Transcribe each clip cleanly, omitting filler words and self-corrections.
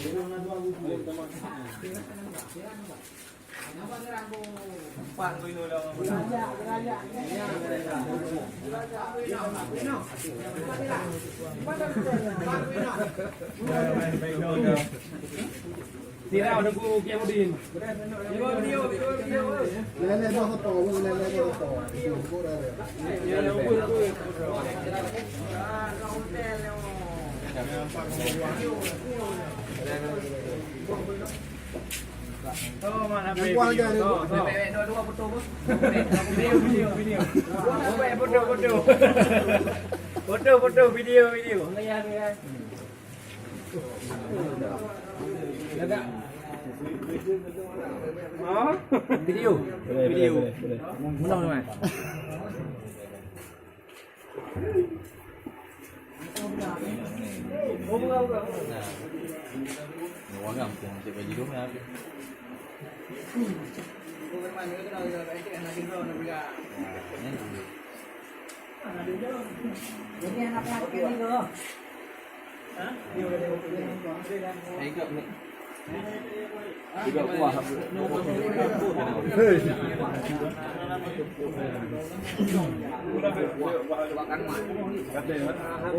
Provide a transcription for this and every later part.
Tira udah ku Kiamudin. Video. Lele ba ko to? Lele ba ko to? Oh, mana Yang kuat kan? dua foto bos. Video. Foto video. Ngayang. Agak. Oh, video. Mulai Mas. Wah, gampang sih baju dong ya. Ini anak laki ini loh. Juga kuah.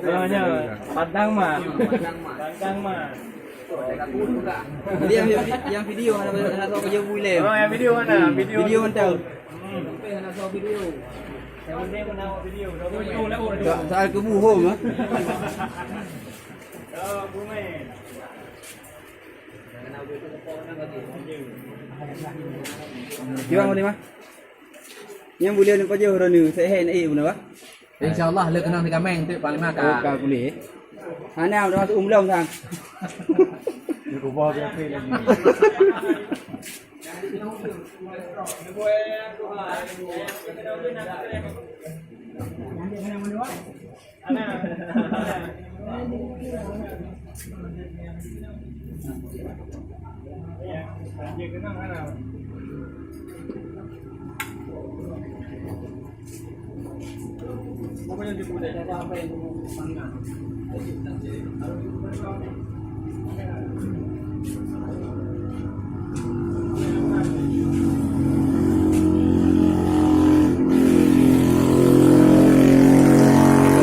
Namanya Padang mah. Jadi yang video mana tahu kerja boleh. Oh, yang video mana? Video mana? Yang penting menawar video. Dah Soal kebuhong ah. Oh, bumen. Gimana ni mah? Yang boleh ni paje orang ni saya hen benar bah? Insyaallah le kenang di kameng tu paling maka. Kau boleh. Ana dah masuk umlong sang. Rubah dia lagi. Apa yang dibuat? Apa yang